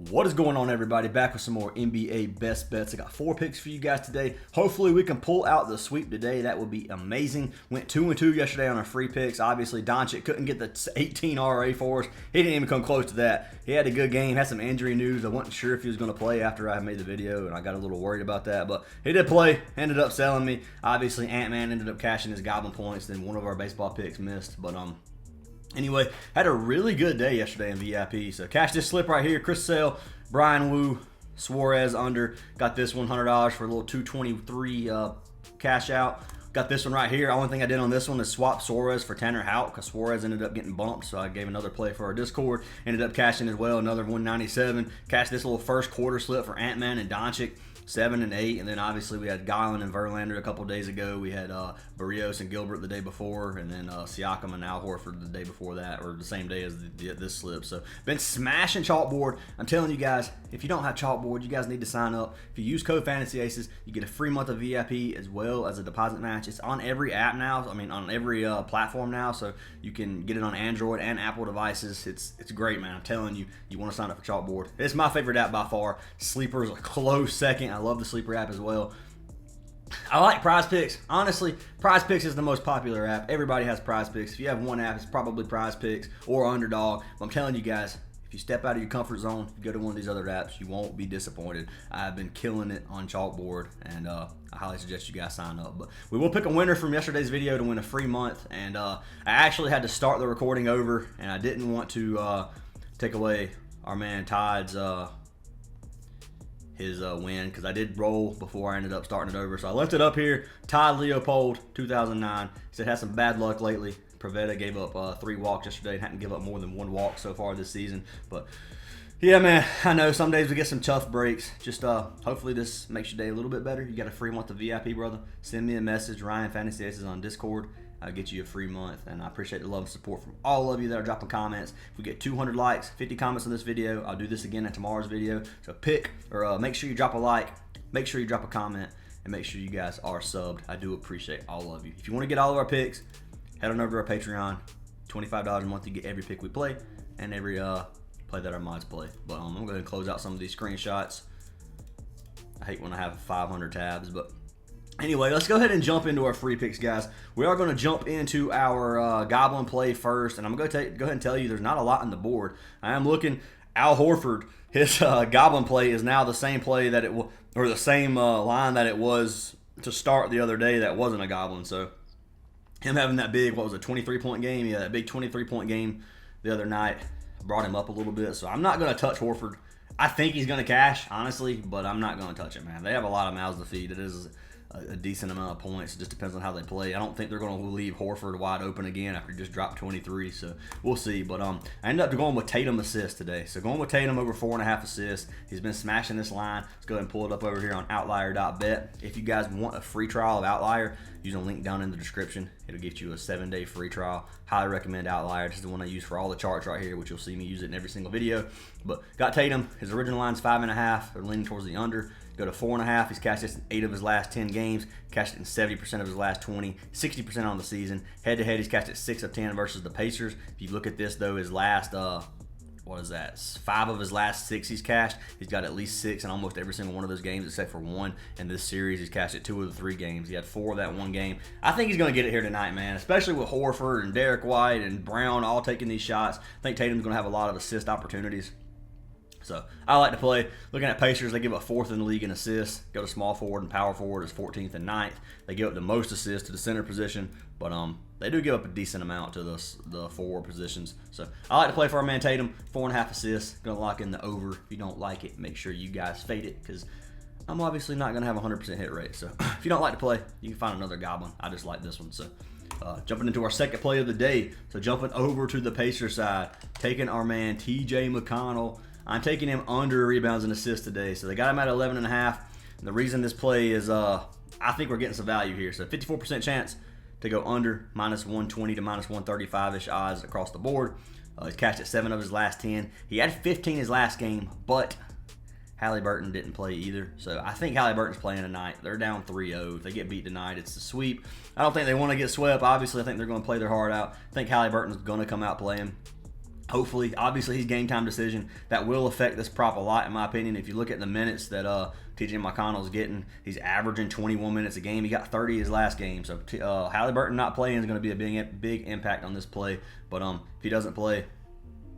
What is going on, everybody? Back with some more NBA best bets. I got 4 picks for you guys today. Hopefully we can pull out the sweep today. That would be amazing. Went 2-2 yesterday on our free picks. Obviously Doncic couldn't get the 18 RA for us. He didn't even come close to that. He had a good game, had some injury news. I wasn't sure if he was going to play after I made the video, and I got a little worried about that, but he did play. Ended up selling me. Obviously Ant-Man ended up cashing his goblin points. Then one of our baseball picks missed, but anyway, had a really good day yesterday in VIP. So cash this slip right here. Chris Sale, Brian Wu, Suarez under. Got this $100 for a little 223 cash out. Got this one right here. Only thing I did on this one is swap Suarez for Tanner Houck because Suarez ended up getting bumped. So I gave another play for our Discord. Ended up cashing as well, another 197. Cashed this little first quarter slip for Ant-Man and Doncic. 7 and 8, and then obviously we had Garland and Verlander a couple days ago. We had Barrios and Gilbert the day before, and then Siakam and Al Horford the day before that, or the same day as this slip. So been smashing Chalkboard. I'm telling you guys, if you don't have Chalkboard, you guys need to sign up. If you use code Fantasy Aces, you get a free month of VIP as well as a deposit match. It's on every app now. I mean, on every platform now, so you can get it on Android and Apple devices. It's great, man. I'm telling you, you want to sign up for Chalkboard. It's my favorite app by far. Sleeper's a close second. I love the Sleeper app as well. I like Prizepicks. Honestly, Prizepicks is the most popular app. Everybody has Prizepicks. If you have one app, it's probably Prizepicks or Underdog. But I'm telling you guys, if you step out of your comfort zone, if you go to one of these other apps, you won't be disappointed. I've been killing it on Chalkboard, and I highly suggest you guys sign up. But we will pick a winner from yesterday's video to win a free month, and I actually had to start the recording over, and I didn't want to take away our man Todd's his win, because I did roll before I ended up starting it over. So I left it up here. Todd Leopold, 2009. Said had some bad luck lately. Provetta gave up 3 walks yesterday. Hadn't give up more than 1 walk so far this season. But yeah, man, I know some days we get some tough breaks. Just hopefully this makes your day a little bit better. You got a free month of VIP, brother. Send me a message. Ryan Fantasy Aces on Discord. I'll get you a free month, and I appreciate the love and support from all of you that are dropping comments. If we get 200 likes, 50 comments on this video, I'll do this again in tomorrow's video. So make sure you drop a like, make sure you drop a comment, and make sure you guys are subbed. I do appreciate all of you. If you want to get all of our picks, head on over to our Patreon. $25 a month to get every pick we play and every play that our mods play. But I'm going to go ahead and close out some of these screenshots. I hate when I have 500 tabs, but anyway, let's go ahead and jump into our free picks, guys. We are going to jump into our Goblin play first, and I'm going to go ahead and tell you there's not a lot on the board. I am looking. Al Horford, his Goblin play is now the same play that it was, or the same line that it was to start the other day that wasn't a Goblin. So him having that big, 23-point game? Yeah, that big 23-point game the other night brought him up a little bit. So I'm not going to touch Horford. I think he's going to cash, honestly, but I'm not going to touch him, man. They have a lot of mouths to feed. It is a decent amount of points. It just depends on how they play. I don't think they're going to leave Horford wide open again after he just dropped 23, so we'll see. But I ended up going with Tatum assist today. So going with Tatum over 4.5 assists. He's been smashing this line. Let's go ahead and pull it up over here on outlier.bet. If you guys want a free trial of Outlier, use a link down in the description. It'll get you a 7-day free trial. Highly recommend Outlier. This is the one I use for all the charts right here, which you'll see me use it in every single video. But got Tatum. His original line's 5.5. They're leaning towards the under. Go to 4.5. He's cashed this in 8 of his last 10 games. Cashed it in 70% of his last 20. 60% on the season. Head-to-head, he's cashed it 6 of 10 versus the Pacers. If you look at this, though, his last, 5 of his last 6 he's cashed. He's got at least 6 in almost every single one of those games except for 1. In this series, he's cashed it 2 of the 3 games. He had 4 of that 1 game. I think he's going to get it here tonight, man, especially with Horford and Derek White and Brown all taking these shots. I think Tatum's going to have a lot of assist opportunities. So I like to play. Looking at Pacers, they give up 4th in the league in assists. Go to small forward and power forward is 14th and 9th. They give up the most assists to the center position, but they do give up a decent amount to the forward positions. So I like to play for our man Tatum. 4.5 assists. Gonna lock in the over. If you don't like it, make sure you guys fade it, because I'm obviously not gonna have a 100% hit rate. So if you don't like to play, you can find another Goblin. I just like this one. So jumping into our second play of the day. So jumping over to the Pacers side, taking our man TJ McConnell. I'm taking him under rebounds and assists today. So they got him at 11.5. And the reason this play is I think we're getting some value here. So 54% chance to go under, minus 120 to minus 135-ish odds across the board. He's cashed at 7 of his last 10. He had 15 his last game, but Halliburton didn't play either. So I think Halliburton's playing tonight. They're down 3-0. If they get beat tonight, it's a sweep. I don't think they want to get swept. Obviously, I think they're going to play their heart out. I think Halliburton's going to come out playing. Hopefully, obviously, he's game time decision. That will affect this prop a lot, in my opinion. If you look at the minutes that TJ McConnell's getting, he's averaging 21 minutes a game. He got 30 his last game. So Halliburton not playing is going to be a big impact on this play. But if he doesn't play,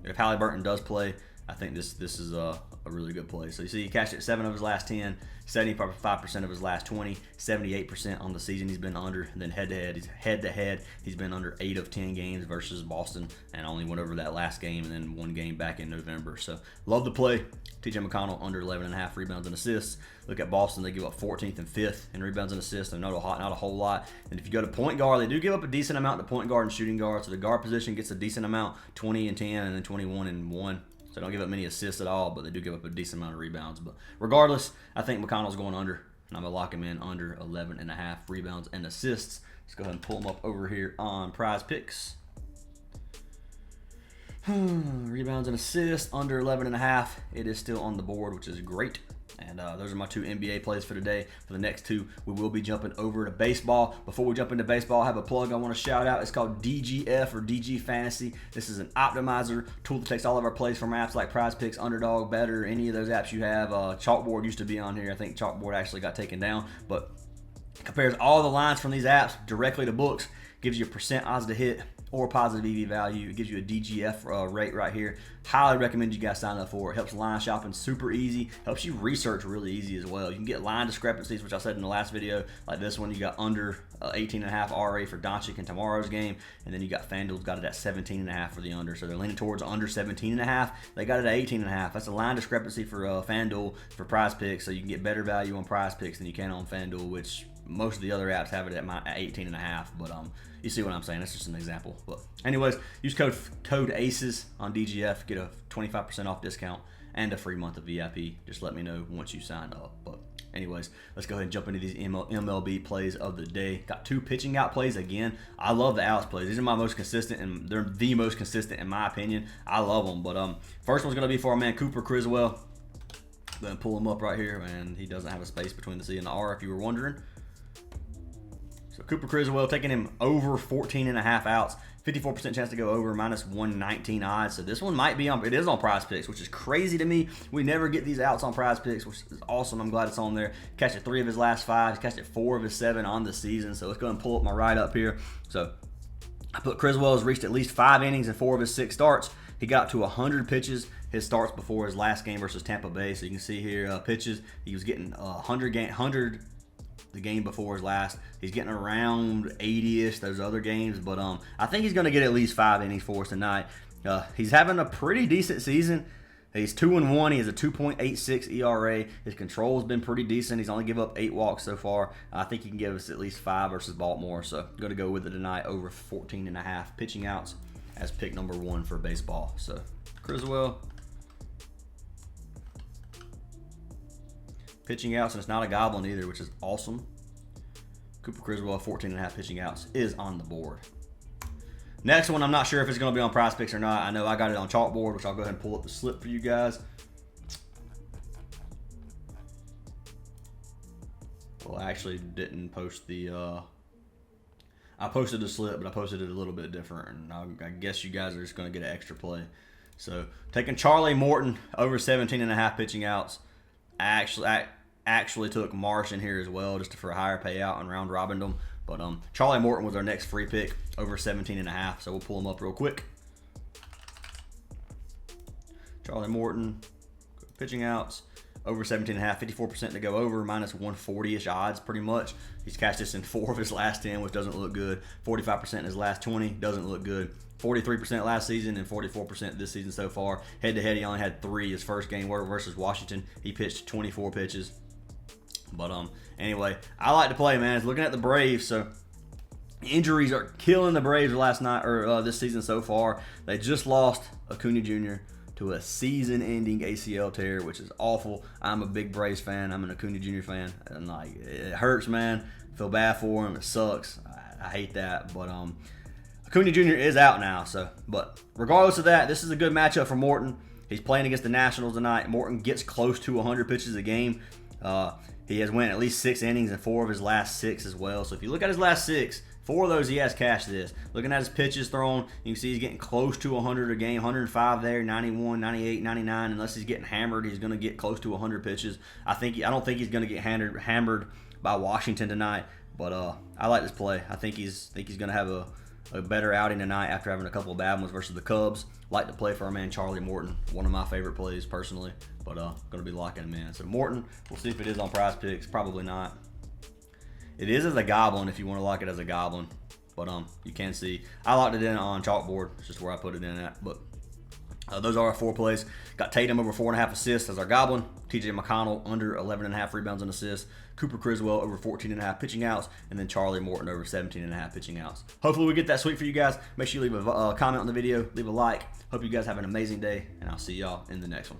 if Halliburton does play, I think this is a really good play. So you see he cashed it 7 of his last 10, 75% of his last 20, 78% on the season he's been under. And then head-to-head, he's been under 8 of 10 games versus Boston and only went over that last game and then 1 game back in November. So love the play. TJ McConnell under 11.5 rebounds and assists. Look at Boston. They give up 14th and 5th in rebounds and assists. Not a whole lot. And if you go to point guard, they do give up a decent amount to point guard and shooting guard. So the guard position gets a decent amount, 20 and 10 and then 21 and 1. So they don't give up many assists at all, but they do give up a decent amount of rebounds. But regardless, I think McConnell's going under, and I'm going to lock him in under 11.5 rebounds and assists. Let's go ahead and pull him up over here on Prizepicks. Rebounds and assists, under 11.5. It is still on the board, which is great. And those are my 2 NBA plays for today. For the next 2, we will be jumping over to baseball. Before we jump into baseball, I have a plug I want to shout out. It's called DGF or DG Fantasy. This is an optimizer tool that takes all of our plays from apps like Prizepicks, UNDERDOG, Better, any of those apps you have. CHALKBOARD used to be on here. I think CHALKBOARD actually got taken down. But it compares all the lines from these apps directly to books. Gives you a % odds to hit or positive EV value. It gives you a DGF rate right here. Highly recommend you guys sign up for it. Helps line shopping super easy. Helps you research really easy as well. You can get line discrepancies, which I said in the last video. Like this one, you got under 18.5 RA for Doncic in tomorrow's game. And then you got FanDuel's got it at 17.5 for the under. So they're leaning towards under 17.5. They got it at 18.5. That's a line discrepancy for FanDuel for Prizepicks. So you can get better value on Prizepicks than you can on FanDuel, which most of the other apps have it at 18.5. But you see what I'm saying. That's just an example. But anyways, use code ACES on DGF. Get a 25% off discount and a free month of VIP. Just let me know once you sign up. But anyways, let's go ahead and jump into these MLB plays of the day. Got 2 pitching out plays again. I love the outs plays. These are my most consistent, and they're the most consistent in my opinion. I love them. But first one's going to be for our man Cooper Criswell. Going to pull him up right here, and he doesn't have a space between the C and the R if you were wondering. So Cooper Criswell taking him over 14.5 outs, 54% chance to go over, minus 119 odds. So this one might be on, it is on Prizepicks, which is crazy to me. We never get these outs on Prizepicks, which is awesome. I'm glad it's on there. Catched it 3 of his last 5. He's catched it 4 of his 7 on the season. So let's go ahead and pull up my write-up here. So I put Criswell has reached at least 5 innings in 4 of his 6 starts. He got to 100 pitches his starts before his last game versus Tampa Bay. So you can see here pitches. He was getting 100 the game before his last. He's getting around 80-ish those other games, but I think he's going to get at least 5 innings for us tonight. He's having a pretty decent season. He's 2-1. He has a 2.86 ERA. His control's been pretty decent. He's only given up 8 walks so far. I think he can give us at least 5 versus Baltimore, so I'm going to go with it tonight over 14.5 pitching outs as pick number 1 for baseball. So Criswell. Pitching outs, and it's not a goblin either, which is awesome. Cooper Criswell, 14.5 pitching outs, is on the board. Next one, I'm not sure if it's going to be on Prizepicks or not. I know I got it on CHALKBOARD, which I'll go ahead and pull up the slip for you guys. Well, I actually didn't post the... I posted the slip, but I posted it a little bit different, and I guess you guys are just going to get an extra play. So, taking Charlie Morton over 17.5 pitching outs. I actually took Marsh in here as well, just for a higher payout and round robin them. But Charlie Morton was our next free pick, over 17.5. So we'll pull him up real quick. Charlie Morton, pitching outs, over 17.5, 54% to go over, minus 140-ish odds pretty much. He's cashed this in 4 of his last 10, which doesn't look good. 45% in his last 20, doesn't look good. 43% last season and 44% this season so far. Head-to-head, he only had 3 his first game versus Washington. He pitched 24 pitches. But anyway, I like to play, man. Looking at the Braves, so injuries are killing the Braves last night or this season so far. They just lost Acuna Jr. to a season-ending ACL tear, which is awful. I'm a big Braves fan. I'm an Acuna Jr. fan, and like it hurts, man. Feel bad for him. It sucks. I hate that, but Acuna Jr. is out now. So, but regardless of that, this is a good matchup for Morton. He's playing against the Nationals tonight. Morton gets close to 100 pitches a game. He has went at least 6 innings in 4 of his last 6 as well. So if you look at his last 6, 4 of those he has cashed this. Looking at his pitches thrown, you can see he's getting close to 100 a game. 105 there, 91, 98, 99. Unless he's getting hammered, he's going to get close to 100 pitches. I don't think he's going to get hammered by Washington tonight. But I like this play. I think he's going to have a better outing tonight after having a couple of bad ones versus the Cubs. Like to play for our man Charlie Morton. One of my favorite plays personally. But going to be locking him in. So Morton, we'll see if it is on Prizepicks. Probably not. It is as a goblin if you want to lock it as a goblin. But you can see. I locked it in on Chalkboard. It's just where I put it in at. But those are our 4 plays. Got Tatum over 4.5 assists as our goblin. TJ McConnell under 11.5 rebounds and assists. Cooper Criswell over 14.5 pitching outs. And then Charlie Morton over 17.5 pitching outs. Hopefully we get that sweep for you guys. Make sure you leave a comment on the video. Leave a like. Hope you guys have an amazing day. And I'll see y'all in the next one.